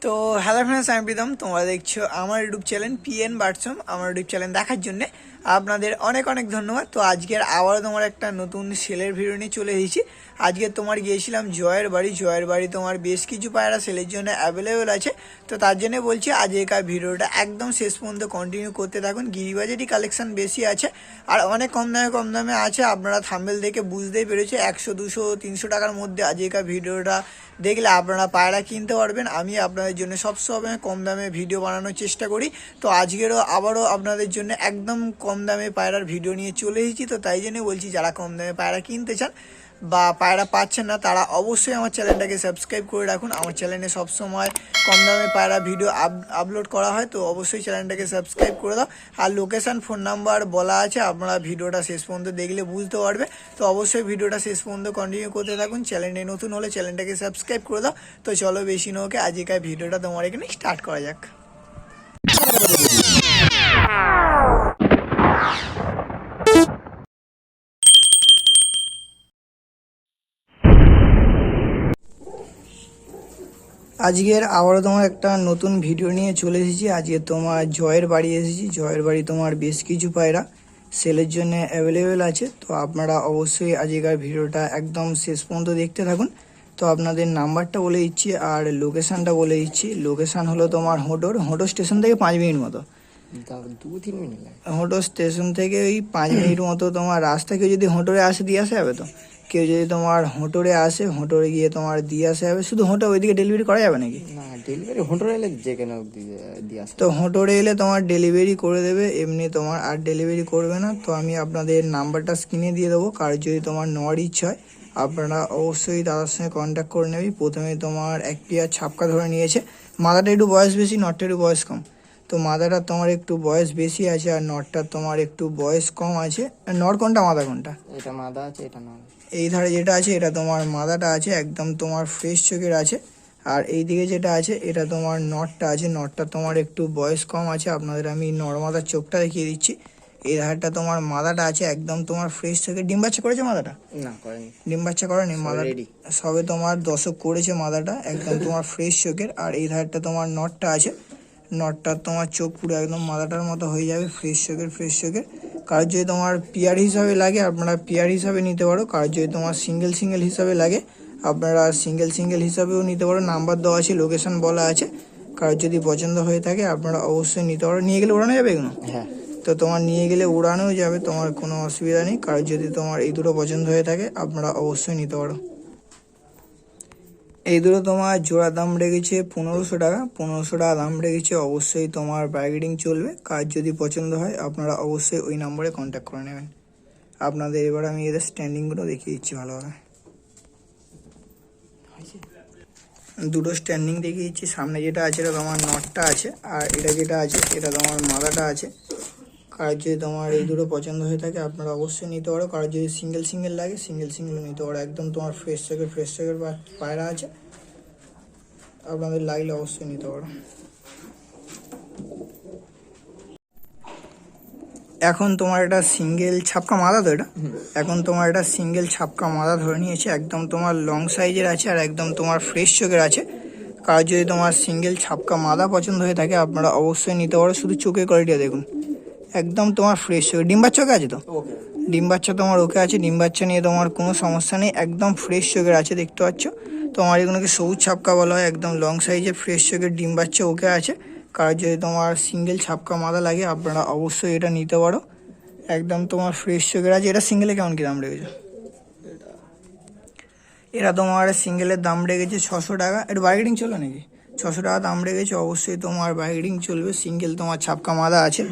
তো hello friends, আমি প্রীতম। তোমরা দেখছো আমার ইউটিউব চ্যানেল পিএন বাটসম। আমার ইউটিউব চ্যানেল দেখার জন্য আপনাদের অনেক অনেক ধন্যবাদ। তো আজকের আবারও তোমার একটা নতুন সেলের ভিডিও নিয়ে চলে এসেছি। আজকে তোমার গিয়েছিলাম জয়ের বাড়ি তোমার বেশ কিছু পায়রা সেলের জন্য অ্যাভেলেবেল আছে। তো তার জন্য বলছি আজকের ভিডিওটা একদম শেষ পর্যন্ত কন্টিনিউ করতে থাকুন। গিরিবাজারই কালেকশন বেশি আছে আর অনেক কম দামে আছে। আপনারা থাম্বনেল দেখে বুঝতেই পেরেছে 100, 200, 300 টাকার মধ্যে আজকের ভিডিওটা দেখলে আপনারা পায়রা কিনতে পারবেন। আমি আপনাদের জন্য সবসময় কম দামে ভিডিও বানানোর চেষ্টা করি। তো আবারও আপনাদের জন্য একদম কম দামে পায়রার ভিডিও নিয়ে চলে এসেছি। তো তাই জন্য বলছি, যারা কম দামে পায়রা কিনতে চান বা পায়রা পাচ্ছেন না, তারা অবশ্যই আমার চ্যানেলটাকে সাবস্ক্রাইব করে রাখুন। আমার চ্যানেলে সবসময় কম দামে পায়রা ভিডিও আপলোড করা হয়। তো অবশ্যই চ্যানেলটাকে সাবস্ক্রাইব করে দাও। আর লোকেশান, ফোন নাম্বার বলা আছে, আপনারা ভিডিওটা শেষ পর্যন্ত দেখলে বুঝতে পারবে। তো অবশ্যই ভিডিওটা শেষ পর্যন্ত কন্টিনিউ করতে থাকুন। চ্যানেলে নতুন হলে চ্যানেলটাকে সাবস্ক্রাইব করে দাও। তো চলো বেশি নৌকে আজকের ভিডিওটা তোমার এখানে স্টার্ট করা যাক। আজকের আবারও তোমার একটা নতুন ভিডিও নিয়ে চলে এসেছি। আজকে তোমার জয়ের বাড়ি এসেছি। জয়ের বাড়ি তোমার বেশ কিছু পায়রা সেলের জন্য অ্যাভেলেবেল আছে। তো আপনারা অবশ্যই আজকের ভিডিওটা একদম শেষ পর্যন্ত দেখতে থাকুন। তো আপনাদের নাম্বারটা বলে দিচ্ছি আর লোকেশানটা বলে দিচ্ছি। লোকেশান হলো তোমার হোটো স্টেশন থেকে 5 মিনিট মতো, 2-3 মিনিট লাগে। হোটো স্টেশন থেকে ওই 5 মিনিট মতো তোমার রাস্তা। কেউ যদি হোটোরে আসে দিয়ে আসা যাবে। তো কেউ যদি তোমার হোটোরে আসে, হোটোরে গিয়ে তোমার দিয়ে আসা যাবে। শুধু হোটো ওইদিকে ডেলিভারি করা যাবে নাকি? না, ডেলিভারি হোটেলে এলে যে কেন দিয়ে আসে। তো হোটোরে এলে তোমার ডেলিভারি করে দেবে, এমনি তোমার আর ডেলিভারি করবে না। তো আমি আপনাদের নাম্বারটা স্ক্রিনে দিয়ে দেবো। কার যদি তোমার নেওয়ার ইচ্ছা হয়, আপনারা অবশ্যই দাদার সঙ্গে কন্ট্যাক্ট করে নেবে। প্রথমে তোমার এক পেয়ার ছাপকা ধরে নিয়েছে। মাদাটা একটু বয়স বেশি, নটটা একটু বয়স কম। তো মাদাটা তোমার একটু বয়স বেশি আছে আর নটটার তোমার একটু বয়স কম আছে। নট কোনটা, মাদা কোনটা? এটা মাদা আছে, এটা না। এই ধারে যেটা আছে এটা তোমার মাদাটা আছে, একদম তোমার ফ্রেশ চোখের আছে। আর এই দিকে যেটা আছে এটা তোমার নটটা আছে। নটটা তোমার একটু বয়স কম আছে। আপনাদের আমি নর্মাদার চোখটা দেখিয়ে দিচ্ছি। এই ধারটা তোমার মাদাটা আছে, একদম তোমার ফ্রেশ চোখের। ডিম বাচ্চা করেছে মাদাটা? না, করেনি। ডিম বাচ্চা করেনি মাদা, রেডি। সবে তোমার দশক করেছে মাদাটা, একদম তোমার ফ্রেশ চোখের। আর এই ধারটা তোমার নটটা আছে। নটটার তোমার চোখ পুরো একদম মাদাটার মতো হয়ে যাবে, ফ্রেশ চোখের। কারোর যদি তোমার পেয়ার হিসাবে লাগে, আপনারা পেয়ার হিসাবে নিতে পারো। কারোর যদি তোমার সিঙ্গেল হিসাবে লাগে, আপনারা সিঙ্গেল হিসাবেও নিতে পারো। নাম্বার দেওয়া আছে, লোকেশন বলা আছে। কারোর যদি পছন্দ হয়ে থাকে আপনারা অবশ্যই নিতে পারো। নিয়ে গেলে ওড়ানো যাবে এগুলো? হ্যাঁ। তো তোমার নিয়ে গেলে উড়ানোও যাবে, তোমার কোনো অসুবিধা নেই। কারোর যদি তোমার এই দুটো পছন্দ হয়ে থাকে আপনারা অবশ্যই নিতে পারো। এই দুটো তোমার জোড়া দাম রেখেছে 1500 টাকা। 1500 টাকা দাম রেখেছে। অবশ্যই তোমার বার্গেনিং চলবে। কার যদি পছন্দ হয় আপনারা অবশ্যই ওই নম্বরে কন্ট্যাক্ট করে নেবেন। আপনাদের এবার আমি এদের স্ট্যান্ডিংগুলো দেখিয়ে দিচ্ছি ভালোভাবে। দুটো স্ট্যান্ডিং দেখিয়ে দিচ্ছি। সামনে যেটা আছে এটা তোমার নটটা আছে, আর এটা যেটা আছে এটা তোমার মাদাটা আছে। কার যদি তোমার এই দুটো পছন্দ হয়ে থাকে আপনারা অবশ্যই নিতে পারো। কার যদি সিঙ্গেল লাগে সিঙ্গেলও নিতে পারো। একদম তোমার ফ্রেশ চোখের পায়রা আছে, আপনাদের লাগলে অবশ্যই নিতে পারো। এখন তোমার এটা সিঙ্গেল ছাপকা মাদা, তো এটা এখন তোমার এটা সিঙ্গেল ছাপকা মাদা ধরে নিয়েছে। একদম তোমার লং সাইজের আছে আর একদম তোমার ফ্রেশ চোখের আছে। কার যদি তোমার সিঙ্গেল ছাপকা মাদা পছন্দ হয়ে থাকে আপনারা অবশ্যই নিতে পারো। শুধু চোখের কোয়ালিটিটা দেখুন, একদম তোমার ফ্রেশ চোখের। ডিম বাচ্চা আছে তো? ডিম বাচ্চা তোমার ওকে আছে। ডিম বাচ্চা নিয়ে তোমার কোনো সমস্যা নেই। একদম ফ্রেশ চোখের আছে, দেখতে পাচ্ছ। তোমার এগুলোকে সবুজ ছাপকা বলা হয়। একদম লং সাইজের ফ্রেশ চোখের ডিম বাচ্চা ওকে আছে। কারণ যদি তোমার সিঙ্গেল ছাপকা মাদা লাগে আপনারা অবশ্যই এটা নিতে পারো। একদম তোমার ফ্রেশ চোখের আছে। এটা সিঙ্গেলে কেমন কী দাম রেখেছে? এরা তোমার সিঙ্গেলের দাম রেখেছে 600 টাকা। একটু বার্গেনিং চলো নাকি? 600 টাকা দাম রেখেছে। অবশ্যই তোমার বার্গেনিং চলবে। সিঙ্গেল তোমার ছাপকা মাদা আছে।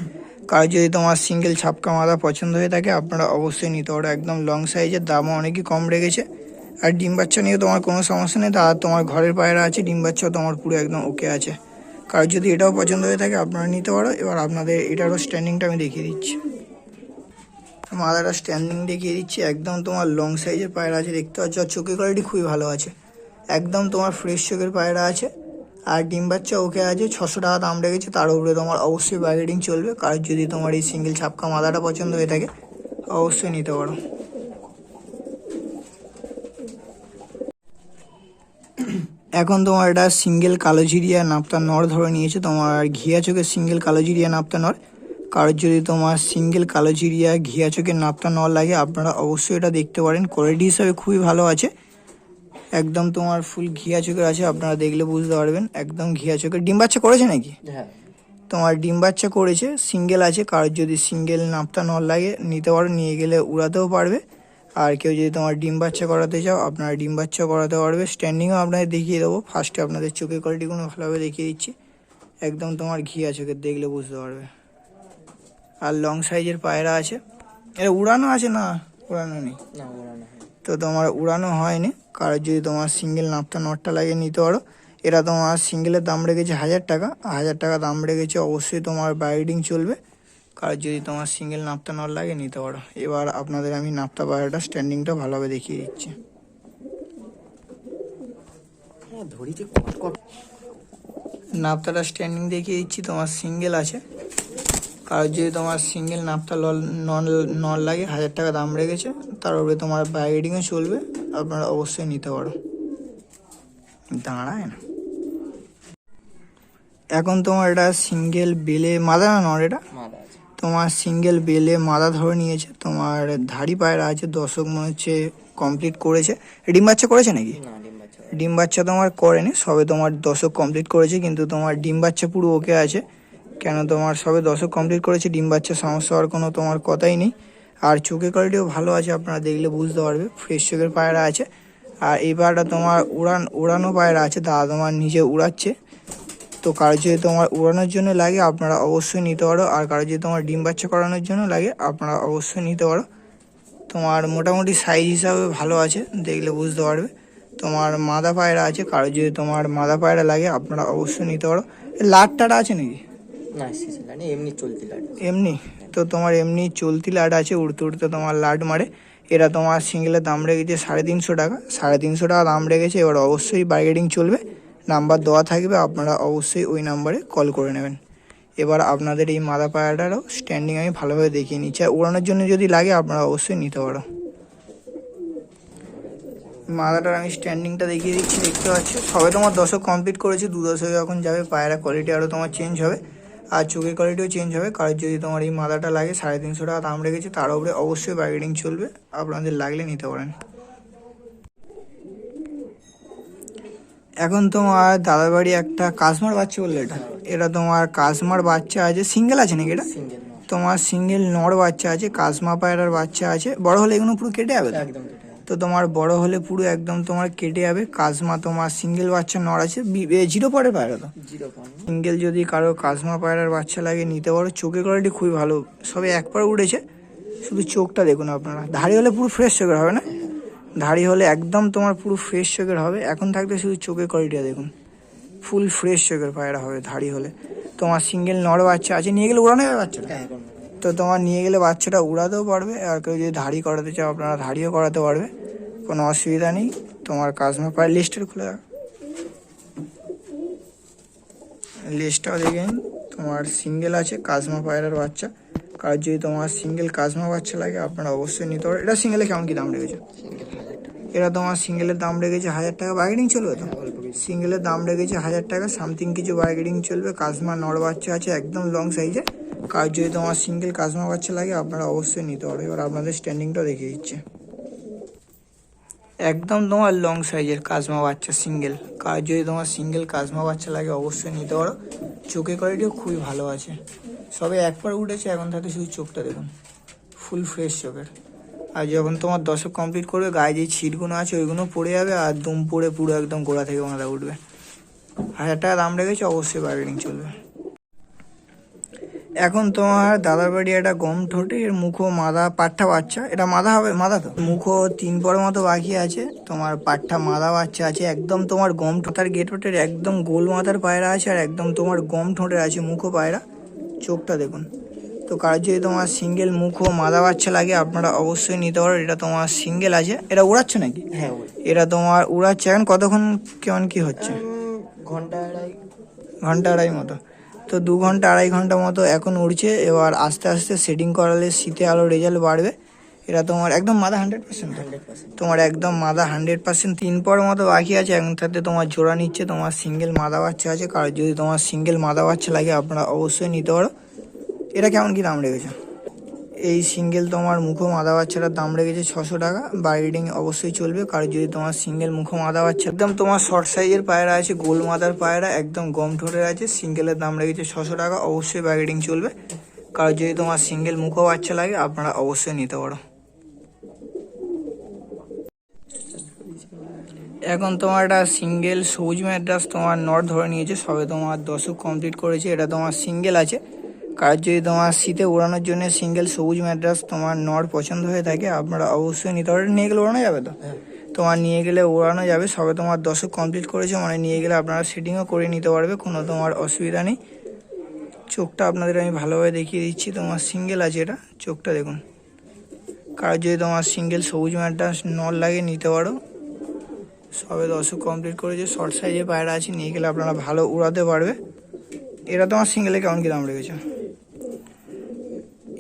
কার যদি তোমার সিঙ্গেল ছাপকা মাদা পছন্দ হয়ে থাকে আপনারা অবশ্যই নিতে পারো। একদম লং সাইজের, দামও অনেকই কম রেখেছে। আর ডিম বাচ্চা নিয়ে তোমার কোনো সমস্যা নেই। আর তোমার ঘরের পায়রা আছে, ডিম বাচ্চাও তোমার পুরো একদম ওকে আছে। কার যদি এটাও পছন্দ হয়ে থাকে আপনারা নিতে পারো। এবার আপনাদের এটারও স্ট্যান্ডিংটা আমি দেখিয়ে দিচ্ছি। মাদাটা স্ট্যান্ডিং দেখিয়ে দিচ্ছি। একদম তোমার লং সাইজের পায়রা আছে, দেখতে পাচ্ছ। আর চোখের কোয়ালিটি খুবই ভালো আছে। একদম তোমার ফ্রেশ চোখের পায়রা আছে। আর ডিম বাচ্চা ওকে আছে। 600 টাকা দাম রেখেছে। তার উপরে তোমার অবশ্যই বার্গেনিং চলবে। কার যদি তোমার এই সিঙ্গেল ছাপকা মাদাটা পছন্দ হয়ে থাকে অবশ্যই নিতে পারো। এখন তোমার এটা সিঙ্গেল কালোজিরিয়া নাপ্তা নর ধরে নিয়েছে, তোমার ঘিয়া চোখের সিঙ্গেল কালোজিরিয়া নাপ্তা নর। কারোর যদি তোমার সিঙ্গেল কালোজিরিয়া ঘিয়া চোখের নাপ্তা নর লাগে আপনারা অবশ্যই এটা দেখতে পারেন, কোয়ালিটি হিসাবে খুবই ভালো আছে। একদম তোমার ফুল ঘিয়া চোখের আছে, আপনারা দেখলে বুঝতে পারবেন একদম ঘিয়া চোখের। ডিম বাচ্চা করেছে নাকি? হ্যাঁ, তোমার ডিম বাচ্চা করেছে, সিঙ্গেল আছে। কারোর যদি সিঙ্গেল নাপ্তা নর লাগে নিতে পারো, নিয়ে গেলে উড়াতেও পারবে। আর কেউ যদি তোমার ডিম বাচ্চা করাতে চাও আপনারা ডিম বাচ্চা করাতে পারবে। স্ট্যান্ডিংও আপনাদের দেখিয়ে দেবো, ফার্স্টে আপনাদের চোখের কোয়ালিটিগুলো ভালোভাবে দেখিয়ে দিচ্ছি। একদম তোমার ঘিয়া চোখের, দেখলে বুঝতে পারবে। আর লং সাইজের পায়রা আছে। এটা উড়ানো আছে না? উড়ানো নেই। না ওড়ানো হয়। তো তোমার উড়ানো হয়নি। কারোর যদি তোমার সিঙ্গেল নাপ্তা নটটা লাগে নিতে পারো। এরা তোমার সিঙ্গেলের দাম রেখেছে 1000 টাকা, 1000 টাকা দাম রেখেছে। অবশ্যই তোমার ব্রাইডিং চলবে। কারোর যদি তোমার সিঙ্গেল নাপ্তা নট লাগে নিতে পারো। এবার আপনাদের আমি নাপ্তা পায়রাটা স্ট্যান্ডিংটা ভালোভাবে দেখিয়ে দিচ্ছি। হ্যাঁ ধরিতে কট কট। নাপ্তাটা স্ট্যান্ডিং দেখিয়ে দিচ্ছি, তোমার সিঙ্গেল আছে। কারোর যদি তোমার সিঙ্গেল নাপ্তা নল লাগে 1000 টাকা দাম রেখেছে। তার উপরে তোমার ব্রাইডিংও চলবে, আপনারা অবশ্যই নিতে পারো। দাঁড়ায় না। এখন তোমার এটা সিঙ্গেল বেলে মাদা না নর, এটা মাদা আছে। তোমার সিঙ্গেল বেলে মাদা ধরে নিয়েছে। তোমার ধাড়ি পায়রা আছে, দশক মনে হচ্ছে কমপ্লিট করেছে। ডিম বাচ্চা করেছে নাকি? না ডিম বাচ্চা। ডিম বাচ্চা তোমার করেনি, সবে তোমার দশক কমপ্লিট করেছে। কিন্তু তোমার ডিম বাচ্চা পুরো ওকে আছে, কেন তোমার সবে দশক কমপ্লিট করেছে। ডিম বাচ্চা সমস্যা হওয়ার কোনো তোমার কথাই নেই। আর চোখের কোয়ালিটিও ভালো আছে, আপনারা দেখলে বুঝতে পারবে। ফ্রেশ চোখের পায়রা আছে। আর এই পায়রাটা তোমার উড়ানো পায়রা আছে, দাদা তোমার নিজে উড়াচ্ছে। তো কারো যদি তোমার উড়ানোর জন্য লাগে আপনারা অবশ্যই নিতে পারো। আর কারো যদি তোমার ডিম বাচ্চা করানোর জন্য লাগে আপনারা অবশ্যই নিতে পারো। তোমার মোটামুটি সাইজ হিসাবে ভালো আছে, দেখলে বুঝতে পারবে। তোমার মাদা পায়রা আছে, কারো যদি তোমার মাদা পায়রা লাগে আপনারা অবশ্যই নিতে পারো। লাটটা আছে নাকি? না সিসি লাইনে এমনি চলতি লাইন। এমনি? তো তোমার এমনি চলতি লাট আছে, উড়তে উড়তে তোমার লাট মারে। এরা তোমার সিঙ্গেলের দাম রেখেছে 350 টাকা, 350 টাকা দাম রেখেছে। এবার অবশ্যই বার্গেনিং চলবে, নাম্বার দেওয়া থাকবে, আপনারা অবশ্যই ওই নাম্বারে কল করে নেবেন। এবার আপনাদের এই মাদা পায়রাটারও স্ট্যান্ডিং আমি ভালোভাবে দেখিয়ে নিচ্ছি। আর উড়ানোর জন্য যদি লাগে আপনারা অবশ্যই নিতে পারো। মাদাটার আমি স্ট্যান্ডিংটা দেখিয়ে দিচ্ছি, দেখতে পাচ্ছি। সবে তোমার দশক কমপ্লিট করেছে, 2 দশকে যখন যাবে পায়রা কোয়ালিটি আরও তোমার চেঞ্জ হবে। আর চোখের কোয়ালিটিও চেঞ্জ হবে। কারণ যদি তোমার এই মাদাটা লাগে 350 টাকা দাম রেখেছে, তার উপরে অবশ্যই বার্গেনিং চলবে, আপনাদের লাগলে নিতে পারেন। এখন তোমার দাদার বাড়ি একটা কাশমার বাচ্চা বললে, এটা তোমার কাশমার বাচ্চা আছে। সিঙ্গেল আছে নাকি এটা? সিঙ্গেল না। তোমার সিঙ্গেল নর বাচ্চা আছে, কাশমা পায়রার বাচ্চা আছে। বড় হলে এগুলো পুরো কেটে যাবে তো? একদম কেটে যাবে। তো তোমার বড় হলে পুরো একদম তোমার কেটে যাবে। কাশমা তোমার সিঙ্গেল বাচ্চা নর আছে, 0 পরের পায়রা তো। 0 পয়েন্ট। সিঙ্গেল যদি কারো কাশমা পায়রার বাচ্চা লাগে নিতে পারো। চোখের কোয়ালিটি খুবই ভালো, সবে একবার উঠেছে। শুধু চোখটা দেখুন আপনারা। ধাড়ি হলে পুরো ফ্রেশ চোখের হবে না? ধাড়ি হলে একদম তোমার পুরো ফ্রেশ চোখের হবে। এখন থাকতে শুধু চোখের কোয়ালিটিটা দেখুন, ফুল ফ্রেশ চোখের পায়রা হবে ধাড়ি হলে। তোমার সিঙ্গেল নর বাচ্চা আছে, নিয়ে গেলে উড়ানো যাবে বাচ্চাটা? হ্যাঁ এখন তো তোমার নিয়ে গেলে বাচ্চাটা উড়াতেও পারবে। আর কেউ যদি ধাড়ি করাতে চাও আপনারা ধাড়িও করাতে পারবে, কোনো অসুবিধা নেই। তোমার কাশমা পায়ের লিস্টের খুলে রাখ, লিস্টটাও দেখে নিন। তোমার সিঙ্গেল আছে কাশমা পায়রার বাচ্চা। কার যদি তোমার সিঙ্গেল কাশমা বাচ্চা লাগে আপনারা অবশ্যই নিতে পারো। এটা সিঙ্গেলে কেমন কি দাম রেখেছে? সিঙ্গেল 1000 টাকা। এটা তোমার সিঙ্গেলের দাম রেখেছে 1000 টাকা, বার্গেনিং চলবে তো? অল্প কিছু। সিঙ্গেলের দাম রেখেছে 1000 টাকা, সামথিং কিছু বার্গেনিং চলবে। কাশমা নর বাচ্চা আছে একদম লং সাইজে। কার যদি তোমার সিঙ্গেল কাশমা বাচ্চা লাগে আপনারা অবশ্যই নিতে পারো। এবার আপনাদের স্ট্যান্ডিংটা দেখিয়ে দিচ্ছে। একদম তোমার লং সাইজের কাশমা বাচ্চা সিঙ্গেল। কার যদি তোমার সিঙ্গেল কাশমা বাচ্চা লাগে অবশ্যই নিতে পারো। চোখের কোয়ালিটিও খুবই ভালো আছে, সবে একবার উঠেছে। এখন তাতে শুধু চোখটা দেখুন, ফুল ফ্রেশ চোখের। আর যখন তোমার দশক কমপ্লিট করবে গায়ে যে ছিটগুলো আছে ওইগুলো পড়ে যাবে, আর দুম পড়ে পুরো একদম গোড়া থেকে মাথা উঠবে। 1000 টাকা দাম রেখেছে, অবশ্যই বার্গেনিং চলবে। এখন তোমার দাদার বাড়ি একটা গম ঠোঁটের মুখো মাদা পাঠা বাচ্চা। এটা মাদা হবে? মাদা তো। মুখো 3 পরের মতো বাকি আছে। তোমার পাঠা মাদা বাচ্চা আছে, একদম তোমার গম ঠোঁটার গেট ঠোঁটের একদম গোল মাথার পায়রা আছে। আর একদম তোমার গম ঠোঁটের আছে মুখো পায়রা। চোখটা দেখুন। তো কার যদি তোমার সিঙ্গেল মুখো মাদা বাচ্চা লাগে আপনারা অবশ্যই নিতে পারো। এটা তোমার সিঙ্গেল আছে। এটা উড়াচ্ছ নাকি? হ্যাঁ ওই এটা তোমার উড়াচ্ছে। এখন কতক্ষণ কেমন কি হচ্ছে? ঘন্টা আড়াই। ঘন্টা আড়াই মতো। তো 2 ঘন্টা 2.5 ঘন্টা মতো এখন উড়ছে। এবার আস্তে আস্তে সেটিং করালে শীতে আরও রেজাল্ট বাড়বে। এরা তোমার একদম মাদা 100%? 100%। তোমার একদম মাদা 100%। 3 পর মতো বাকি আছে, এখন তাতে তোমার জোড়া নিচ্ছে। তোমার সিঙ্গেল মাদা বাচ্চা আছে, কারণ যদি তোমার সিঙ্গেল মাদা বাচ্চা লাগে আপনারা অবশ্যই নিতে পারো। এটা কেমন কি দাম রেখেছে? এই সিঙ্গেল তোমার মুখো মাদা বাচ্চাটার দাম রেখেছে 600 টাকা। ব্রিডিং অবশ্যই চলবে, কারণ যদি তোমার সিঙ্গেল মুখো মাদা বাচ্চা, একদম তোমার শর্ট সাইজের পায়রা আছে, গোল মাদার পায়রা, একদম গম ঠোঁটের আছে। সিঙ্গেলের দাম রেখেছে 600 টাকা। অবশ্যই ব্রিডিং চলবে, কারণ যদি তোমার সিঙ্গেল মুখো বাচ্চা লাগে আপনারা অবশ্যই নিতে পারো। এখন তোমার একটা সিঙ্গেল সবুজ ম্যাড্রাস তোমার নট ধরে নিয়েছে, সবে তোমার দশক কমপ্লিট করেছে। এটা তোমার সিঙ্গেল আছে, কার যদি তোমার শীতে উড়ানোর জন্য সিঙ্গেল সবুজ ম্যাড্রাস তোমার নট পছন্দ হয়ে থাকে আপনারা অবশ্যই নিতে পারেন। নিয়ে গেলে উড়ানো যাবে তো? তোমার নিয়ে গেলে উড়ানো যাবে, সবে তোমার দশক কমপ্লিট করেছে, মানে নিয়ে গেলে আপনারা সেটিংও করে নিতে পারবে, কোনো তোমার অসুবিধা নেই। চোখটা আপনাদের আমি ভালোভাবে দেখিয়ে দিচ্ছি। তোমার সিঙ্গেল আছে, এটা চোখটা দেখুন। কার যদি তোমার সিঙ্গেল সবুজ ম্যাড্রাস নট লাগে নিতে পারো। সবে দশক কমপ্লিট করেছে, শর্ট সাইজে পায়রা আছে, নিয়ে গেলে আপনারা ভালো উড়াতে পারবে। এরা তোমার সিঙ্গেলে কেমন কি দাম রেখেছে?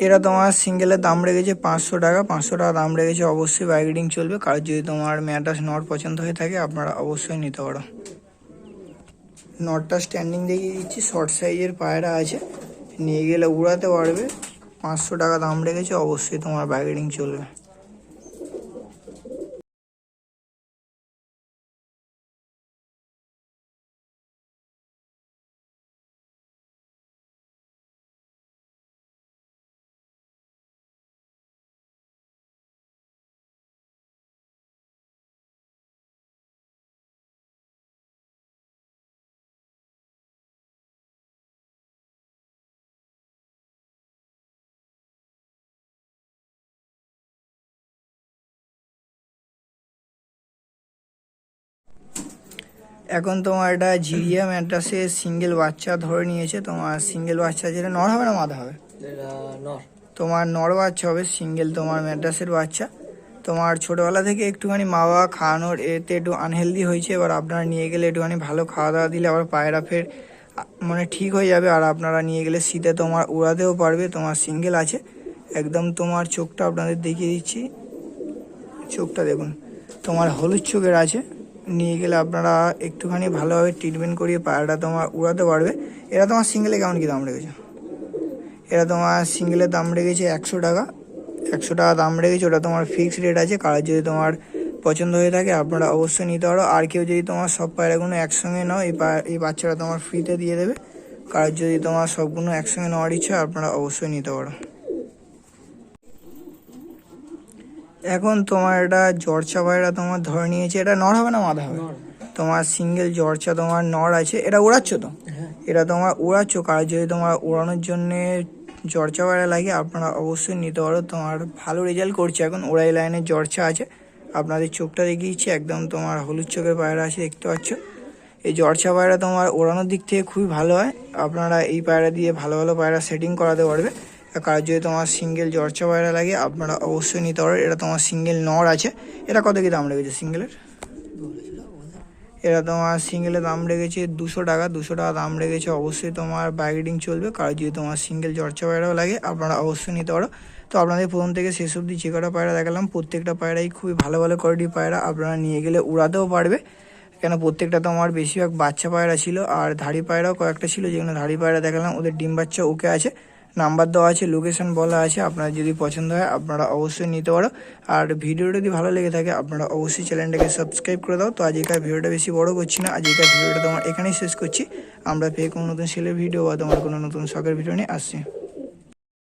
এরা তোমার সিঙ্গেলের দাম রেখেছে 500 টাকা। 500 টাকা দাম রেখেছে। অবশ্যই ব্রিডিং চলবে, কারণ যদি তোমার ম্যাড্রাস নট পছন্দ হয়ে থাকে আপনারা অবশ্যই নিতে পারো। নটটা স্ট্যান্ডিং দেখিয়ে দিচ্ছি, শর্ট সাইজের পায়রা আছে, নিয়ে গেলে উড়াতে পারবে। 500 টাকা দাম রেখেছে। অবশ্যই তোমার ব্রিডিং চলবে। এখন তোমার এটা জিরিয়া ম্যাড্রাসের সিঙ্গেল বাচ্চা ধরে নিয়েছে। তোমার সিঙ্গেল বাচ্চা যেটা নর হবে না মাদা হবে? তোমার নর বাচ্চা হবে, সিঙ্গেল তোমার ম্যাড্রাসের বাচ্চা। তোমার ছোটোবেলা থেকে একটুখানি মা বাবা খাওয়ানোর এতে একটু আনহেলদি হয়েছে, এবার আপনারা নিয়ে গেলে একটুখানি ভালো খাওয়া দাওয়া দিলে আবার পায়রা ফের মানে ঠিক হয়ে যাবে, আর আপনারা নিয়ে গেলে শীতে তোমার উড়াতেও পারবে। তোমার সিঙ্গেল আছে, একদম তোমার চোখটা আপনাদের দেখিয়ে দিচ্ছি। চোখটা দেখুন, তোমার হলুদ চোখের আছে, নিয়ে গেলে আপনারা একটুখানি ভালোভাবে ট্রিটমেন্ট করিয়ে পায়রাটা তোমার উড়াতে পারবে। এরা তোমার সিঙ্গেলে কেমন কি দাম রেখেছে? এরা তোমার সিঙ্গেলের দাম রেখেছে 100 টাকা। 100 টাকা দাম রেখেছে, ওটা তোমার ফিক্সড রেট আছে। কারণ যদি তোমার পছন্দ হয়ে থাকে আপনারা অবশ্যই নিতে পারো। আর কেউ যদি তোমার সব পায়রাগুলো একসঙ্গে নাও, এই বাচ্চাটা তোমার ফ্রিতে দিয়ে দেবে। কারণ যদি তোমার সবগুলো একসঙ্গে নেওয়ার ইচ্ছা আপনারা অবশ্যই নিতে পারো। এখন তোমার এটা জর্চা পায়রা তোমার ধরে নিয়েছে। এটা নর হবে না মাদা হবে? তোমার সিঙ্গেল জর্চা তোমার নর আছে। এটা উড়াচ্ছ তো? এটা তোমার উড়াচ্ছ, কারণ যদি তোমার উড়ানোর জন্যে জর্চা পায়রা লাগে আপনারা অবশ্যই নিতে পারো। তোমার ভালো রেজাল্ট করছে এখন, ওড়াই লাইনের জর্চা আছে। আপনাদের চোখটা দেখিয়েছি, একদম তোমার হলুদ চোখের পায়রা আছে, দেখতে পাচ্ছ। এই জর্চা পায়রা তোমার ওড়ানোর দিক থেকে খুবই ভালো হয়। আপনারা এই পায়রা দিয়ে ভালো ভালো পায়রা সেটিং করাতে পারবে। কার যদি তোমার সিঙ্গেল জর্চা পায়রা লাগে আপনারা অবশ্যই নিতে পারো। এটা তোমার সিঙ্গেল নর আছে। এটা কত কি দাম রেখেছে সিঙ্গেলের? এরা তোমার সিঙ্গেলের দাম রেখেছে 200 টাকা। 200 টাকা দাম রেখেছে। অবশ্যই তোমার ব্রিডিং চলবে, কারণ যদি তোমার সিঙ্গেল জর্চা পায়রাও লাগে আপনারা অবশ্যই নিতে পারো। তো আপনাদের প্রথম থেকে শেষ অবধি যে কটা পায়রা দেখালাম প্রত্যেকটা পায়রাই খুবই ভালো ভালো কোয়ালিটির পায়রা, আপনারা নিয়ে গেলে উড়াতেও পারবে। কেন প্রত্যেকটা তোমার বেশিরভাগ বাচ্চা পায়রা ছিল, আর ধাড়ি পায়রাও কয়েকটা ছিল, যেগুলো ধাড়ি পায়রা দেখালাম ওদের ডিম বাচ্চা ওকে আছে, নাম্বার দেওয়া আছে, লোকেশন বলা আছে। আপনার যদি পছন্দ হয় আপনারা অবশ্যই নিতে পারো। আর ভিডিওটা যদি ভালো লেগে থাকে আপনারা অবশ্যই চ্যানেলটাকে সাবস্ক্রাইব করে দাও। তো আজকের ভিডিওটা বেশি বড় করছি না, আজকের ভিডিওটা তোমার এখানেই শেষ করছি। আমরা ফের কোনো নতুন সেলের ভিডিও বা তোমার কোনো নতুন শখের ভিডিও নিয়ে আসছি।